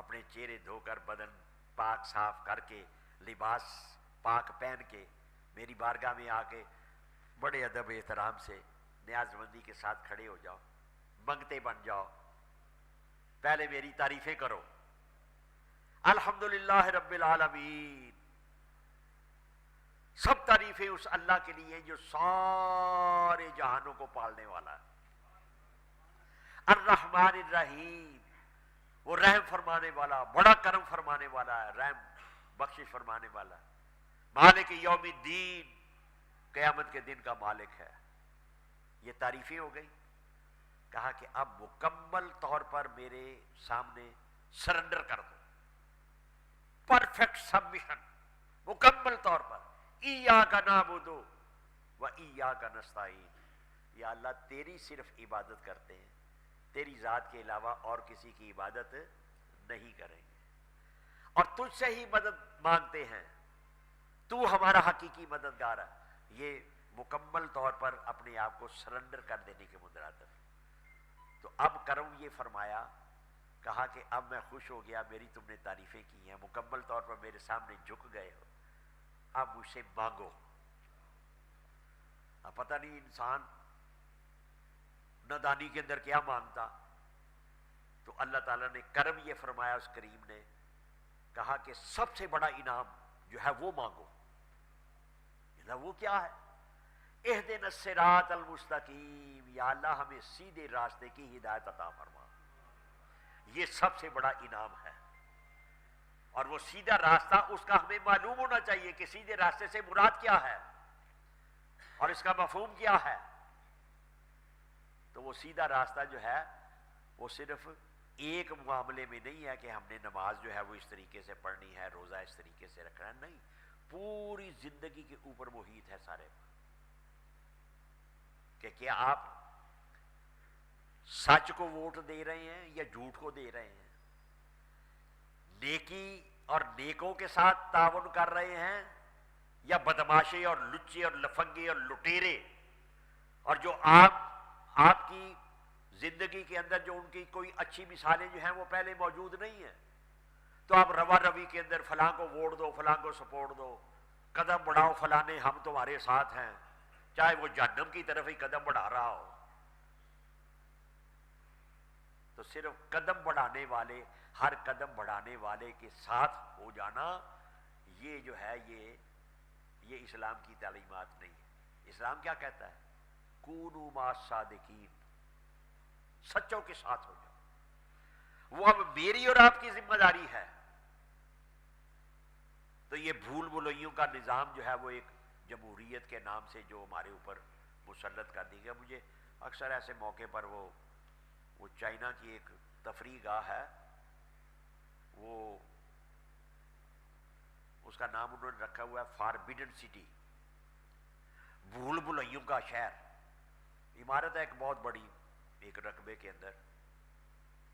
اپنے چہرے دھو کر، بدن پاک صاف کر کے، لباس پاک پہن کے میری بارگاہ میں آ کے بڑے ادب احترام سے نیاز مندی کے ساتھ کھڑے ہو جاؤ، منگتے بن جاؤ، پہلے میری تعریفیں کرو، الحمدللہ رب العالمین، سب تعریفیں اس اللہ کے لیے جو سارے جہانوں کو پالنے والا ہے، الرحمن الرحیم، وہ رحم فرمانے والا، بڑا کرم فرمانے والا ہے، رحم بخشش فرمانے والا ہے، مالک یوم الدین، قیامت کے دن کا مالک ہے۔ یہ تعریفیں ہو گئی۔ کہا کہ اب مکمل طور پر میرے سامنے سرنڈر کر دو، پرفیکٹ سبمیشن، مکمل طور پر، ایاک نعبد و ایاک نستعین، یا اللہ تیری صرف عبادت کرتے ہیں، تیری ذات کے علاوہ اور کسی کی عبادت نہیں کریں گے، اور تجھ سے ہی مدد مانگتے ہیں، تو ہمارا حقیقی مددگار ہے۔ یہ مکمل طور پر اپنے آپ کو سرنڈر کر دینے کے مترادف۔ تو اب کرم یہ فرمایا، کہا کہ اب میں خوش ہو گیا، میری تم نے تعریفیں کی ہیں، مکمل طور پر میرے سامنے جھک گئے ہو، اب مجھ سے مانگو۔ اب پتہ نہیں انسان نادانی کے اندر کیا مانگتا، تو اللہ تعالیٰ نے کرم یہ فرمایا، اس کریم نے کہا کہ سب سے بڑا انعام جو ہے وہ مانگو۔ وہ کیا ہے؟ اہدنا الصراط المستقیم، یا اللہ ہمیں سیدھے راستے کی ہدایت عطا فرما، یہ سب سے بڑا انعام ہے۔ اور وہ سیدھا راستہ اس کا ہمیں معلوم ہونا چاہیے کہ سیدھے راستے سے مراد کیا ہے اور اس کا مفہوم کیا ہے۔ تو وہ سیدھا راستہ جو ہے وہ صرف ایک معاملے میں نہیں ہے کہ ہم نے نماز جو ہے وہ اس طریقے سے پڑھنی ہے، روزہ اس طریقے سے رکھنا ہے، نہیں، پوری زندگی کے اوپر محیط ہے سارے، کہ کیا آپ سچ کو ووٹ دے رہے ہیں یا جھوٹ کو دے رہے ہیں، نیکی اور نیکوں کے ساتھ تعاون کر رہے ہیں یا بدماشے اور لچے اور لفنگے اور لٹیرے، اور جو آپ کی زندگی کے اندر جو ان کی کوئی اچھی مثالیں جو ہیں وہ پہلے موجود نہیں ہیں، تو آپ روا روی کے اندر فلاں کو ووٹ دو، فلاں کو سپورٹ دو، قدم بڑھاؤ فلانے، ہم تمہارے ساتھ ہیں، چاہے وہ جہنم کی طرف ہی قدم بڑھا رہا ہو۔ تو صرف قدم بڑھانے والے، ہر قدم بڑھانے والے کے ساتھ ہو جانا، یہ جو ہے یہ اسلام کی تعلیمات نہیں ہے۔ اسلام کیا کہتا ہے؟ کونوا مع الصادقین، سچوں کے ساتھ ہو جاؤ۔ وہ اب میری اور آپ کی ذمہ داری ہے۔ تو یہ بھول بھلائیوں کا نظام جو ہے وہ ایک جمہوریت کے نام سے جو ہمارے اوپر مسلط کر دی گیا۔ مجھے اکثر ایسے موقع پر وہ چائنا کی ایک تفریح گاہ ہے، وہ اس کا نام انہوں نے رکھا ہوا ہے فاربیڈن سٹی، بھول بھلائیوں کا شہر۔ عمارت ہے ایک بہت بڑی، ایک رقبے کے اندر،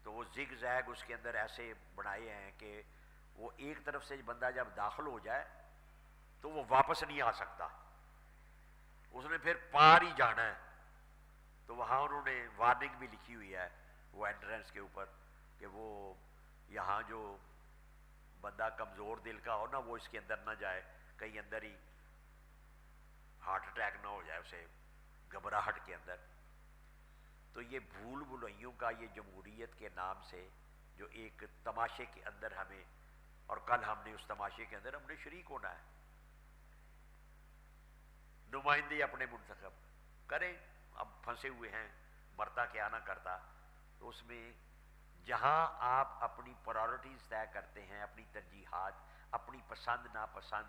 تو وہ زگ زیگ اس کے اندر ایسے بنائے ہیں کہ وہ ایک طرف سے بندہ جب داخل ہو جائے تو وہ واپس نہیں آ سکتا، اس نے پھر پار ہی جانا ہے۔ تو وہاں انہوں نے وارننگ بھی لکھی ہوئی ہے وہ انٹرنس کے اوپر کہ وہ یہاں جو بندہ کمزور دل کا ہو نا، وہ اس کے اندر نہ جائے، کہیں اندر ہی ہارٹ اٹیک نہ ہو جائے اسے گھبراہٹ کے اندر۔ تو یہ بھول بھلائیوں کا یہ جمہوریت کے نام سے جو ایک تماشے کے اندر ہمیں، اور کل ہم نے اس تماشے کے اندر ہم نے شریک ہونا ہے، نمائندے اپنے منتخب کریں، اب پھنسے ہوئے ہیں، مرتا کیا نہ کرتا۔ تو اس میں جہاں آپ اپنی پرائورٹیز طے کرتے ہیں، اپنی ترجیحات، اپنی پسند ناپسند،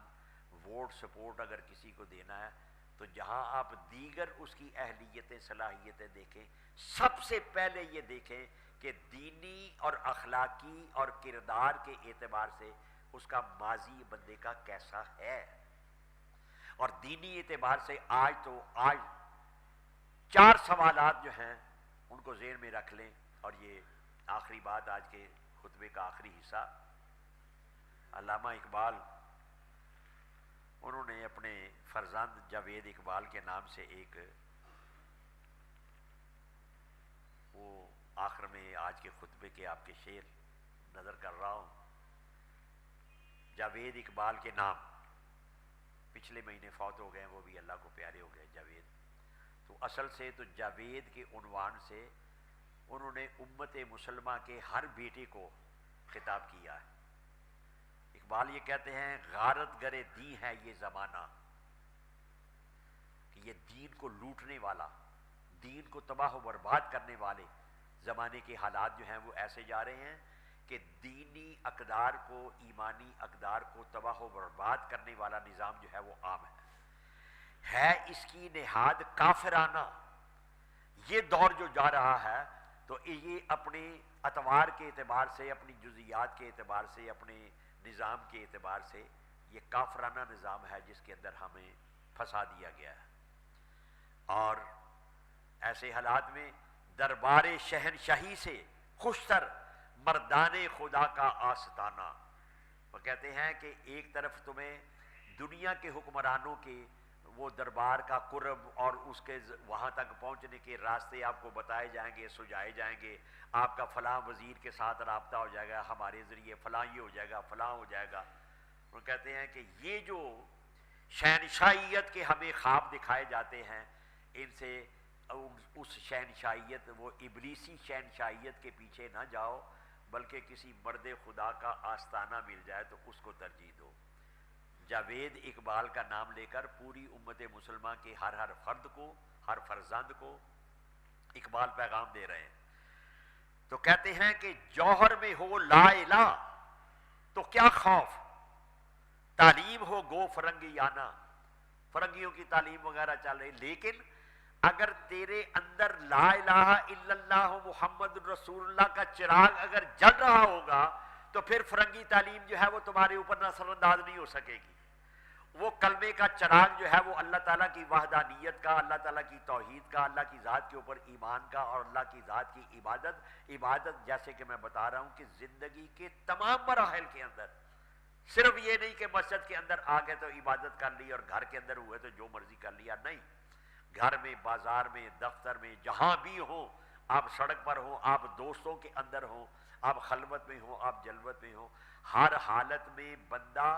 ووٹ سپورٹ اگر کسی کو دینا ہے، تو جہاں آپ دیگر اس کی اہلیتیں صلاحیتیں دیکھیں، سب سے پہلے یہ دیکھیں کہ دینی اور اخلاقی اور کردار کے اعتبار سے اس کا ماضی بندے کا کیسا ہے۔ اور دینی اعتبار سے آج 4 سوالات جو ہیں ان کو ذہن میں رکھ لیں۔ اور یہ آخری بات، آج کے خطبے کا آخری حصہ، علامہ اقبال انہوں نے اپنے فرزند جاوید اقبال کے نام سے ایک، وہ آخر میں آج کے خطبے کے آپ کے شعر نظر کر رہا ہوں، جاوید اقبال کے نام، پچھلے مہینے فوت ہو گئے، وہ بھی اللہ کو پیارے ہو گئے جاوید۔ تو اصل سے تو جاوید کے عنوان سے انہوں نے امت مسلمہ کے ہر بیٹے کو خطاب کیا ہے۔ اقبال یہ کہتے ہیں، غارت گرے دین ہے یہ زمانہ، کہ یہ دین کو لوٹنے والا، دین کو تباہ و برباد کرنے والے زمانے کے حالات جو ہیں وہ ایسے جا رہے ہیں کہ دینی اقدار کو، ایمانی اقدار کو تباہ و برباد کرنے والا نظام جو ہے وہ عام ہے اس کی نہاد کافرانہ۔ یہ دور جو جا رہا ہے تو یہ اپنے اطوار کے اعتبار سے، اپنی جزیات کے اعتبار سے، اپنے نظام کے اعتبار سے یہ کافرانہ نظام ہے جس کے اندر ہمیں پھنسا دیا گیا ہے۔ اور ایسے حالات میں دربار شہنشاہی سے خوشتر مردان خدا کا آستانہ، وہ کہتے ہیں کہ ایک طرف تمہیں دنیا کے حکمرانوں کے وہ دربار کا قرب اور اس کے وہاں تک پہنچنے کے راستے آپ کو بتائے جائیں گے، سجائے جائیں گے، آپ کا فلاں وزیر کے ساتھ رابطہ ہو جائے گا، ہمارے ذریعے فلاں یہ ہو جائے گا، فلاں ہو جائے گا۔ وہ کہتے ہیں کہ یہ جو شہنشاہیت کے ہمیں خواب دکھائے جاتے ہیں، ان سے اس شہنشاہیت، وہ ابلیسی شہنشاہیت کے پیچھے نہ جاؤ، بلکہ کسی مرد خدا کا آستانہ مل جائے تو اس کو ترجیح دو۔ جاوید اقبال کا نام لے کر پوری امت مسلمہ کے ہر فرد کو، ہر فرزند کو اقبال پیغام دے رہے ہیں۔ تو کہتے ہیں کہ جوہر میں ہو لا الہ تو کیا خوف، تعلیم ہو گو فرنگیانہ، فرنگیوں کی تعلیم وغیرہ چل رہی، لیکن اگر تیرے اندر لا الہ الا اللہ محمد رسول اللہ کا چراغ اگر جل رہا ہوگا تو پھر فرنگی تعلیم جو ہے وہ تمہارے اوپر اثر انداز نہیں ہو سکے گی۔ وہ کلمے کا چراغ جو ہے وہ اللہ تعالیٰ کی وحدانیت کا، اللہ تعالیٰ کی توحید کا، اللہ کی ذات کے اوپر ایمان کا، اور اللہ کی ذات کی عبادت جیسے کہ میں بتا رہا ہوں کہ زندگی کے تمام مراحل کے اندر، صرف یہ نہیں کہ مسجد کے اندر آ گئے تو عبادت کر لی اور گھر کے اندر ہوئے تو جو مرضی کر لیا، نہیں، گھر میں، بازار میں، دفتر میں، جہاں بھی ہو، آپ سڑک پر ہوں، آپ دوستوں کے اندر ہوں، آپ خلوت میں ہوں، آپ جلوت میں ہوں، ہر حالت میں بندہ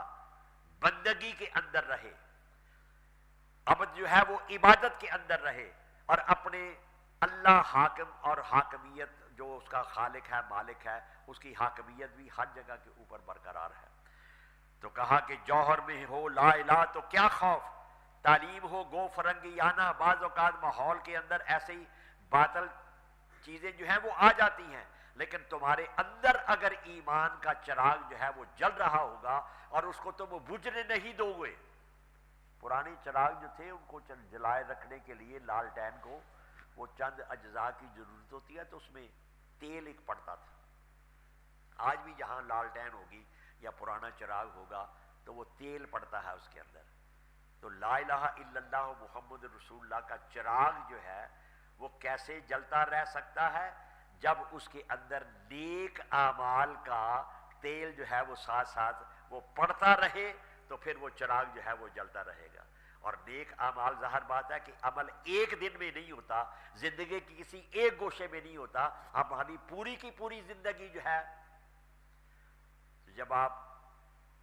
بندگی کے اندر رہے، اب جو ہے وہ عبادت کے اندر رہے، اور اپنے اللہ حاکم اور حاکمیت جو اس کا خالق ہے، مالک ہے، اس کی حاکمیت بھی ہر جگہ کے اوپر برقرار ہے۔ تو کہا کہ جوہر میں ہو لا الہ تو کیا خوف، تعلیم ہو گو فرنگیانہ۔ بعض اوقات ماحول کے اندر ایسے ہی باطل چیزیں جو ہیں وہ آ جاتی ہیں، لیکن تمہارے اندر اگر ایمان کا چراغ جو ہے وہ جل رہا ہوگا اور اس کو تم بجھنے نہیں دو گے۔ پرانے چراغ جو تھے ان کو جلائے رکھنے کے لیے لالٹین کو وہ چند اجزاء کی ضرورت ہوتی ہے، تو اس میں تیل ایک پڑتا تھا۔ آج بھی جہاں لالٹین ہوگی یا پرانا چراغ ہوگا تو وہ تیل پڑتا ہے اس کے اندر۔ تو لا الہ الا اللہ محمد رسول اللہ کا چراغ جو ہے وہ کیسے جلتا رہ سکتا ہے، جب اس کے اندر نیک اعمال کا تیل جو ہے وہ ساتھ ساتھ وہ پڑتا رہے، تو پھر وہ چراغ جو ہے وہ جلتا رہے گا۔ اور نیک اعمال، ظاہر بات ہے کہ عمل ایک دن میں نہیں ہوتا، زندگی کی کسی ایک گوشے میں نہیں ہوتا، ہماری پوری کی پوری زندگی جو ہے، جب آپ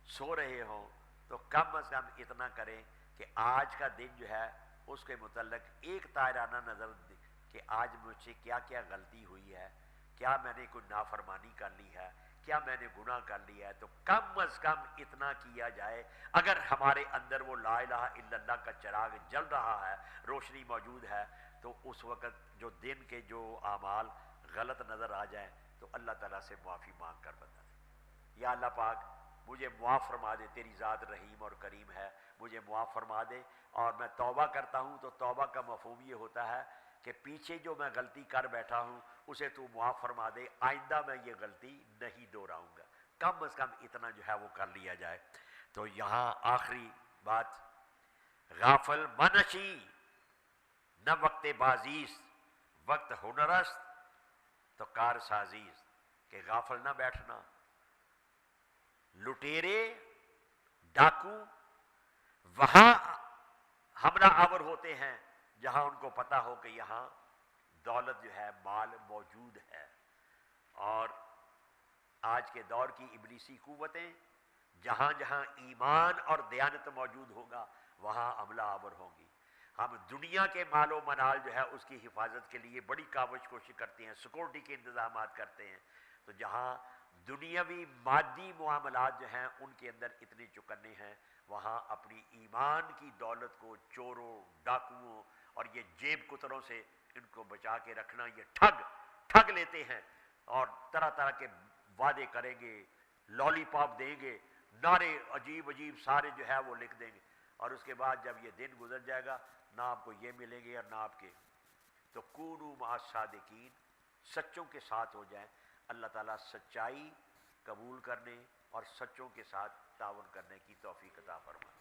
سو رہے ہوں تو کم از کم اتنا کریں کہ آج کا دن جو ہے اس کے متعلق ایک تائرانہ نظر دے کہ آج مجھ سے کیا کیا غلطی ہوئی ہے، کیا میں نے کوئی نافرمانی کر لی ہے، کیا میں نے گناہ کر لیا ہے، تو کم از کم اتنا کیا جائے۔ اگر ہمارے اندر وہ لا الہ الا اللہ کا چراغ جل رہا ہے، روشنی موجود ہے، تو اس وقت جو دن کے جو اعمال غلط نظر آ جائیں تو اللہ تعالیٰ سے معافی مانگ کر بتا دیں، یا اللہ پاک مجھے معاف فرما دے، تیری ذات رحیم اور کریم ہے، مجھے معاف فرما دے۔ اور میں توبہ کرتا ہوں تو توبہ کا مفہوم یہ ہوتا ہے کہ پیچھے جو میں غلطی کر بیٹھا ہوں اسے تو معاف فرما دے، آئندہ میں یہ غلطی نہیں دہراؤں گا۔ کم از کم اتنا جو ہے وہ کر لیا جائے۔ تو یہاں آخری بات، غافل منشی نہ وقت بازیست، وقت ہنرست تو کار سازیست، کہ غافل نہ بیٹھنا۔ لٹیرے ڈاکو وہاں حملہ آور ہوتے ہیں جہاں ان کو پتہ ہو کہ یہاں دولت جو ہے، مال موجود ہے، اور آج کے دور کی ابلیسی قوتیں جہاں جہاں ایمان اور دیانت موجود ہوگا وہاں حملہ آور ہوں گی۔ ہم دنیا کے مال و منال جو ہے اس کی حفاظت کے لیے بڑی کوشش کرتے ہیں، سیکورٹی کے انتظامات کرتے ہیں، تو جہاں دنیاوی مادی معاملات جو ہیں ان کے اندر اتنے چکنے ہیں، وہاں اپنی ایمان کی دولت کو چوروں، ڈاکوؤں اور یہ جیب کتروں سے ان کو بچا کے رکھنا۔ یہ ٹھگ لیتے ہیں اور طرح طرح کے وعدے کریں گے، لالی پاپ دیں گے، نعرے عجیب عجیب سارے جو ہے وہ لکھ دیں گے، اور اس کے بعد جب یہ دن گزر جائے گا نہ آپ کو یہ ملیں گے اور نہ آپ کے۔ تو کونوا مع الصادقین، سچوں کے ساتھ ہو جائیں۔ اللہ تعالیٰ سچائی قبول کرنے اور سچوں کے ساتھ تعاون کرنے کی توفیق عطا فرمائے۔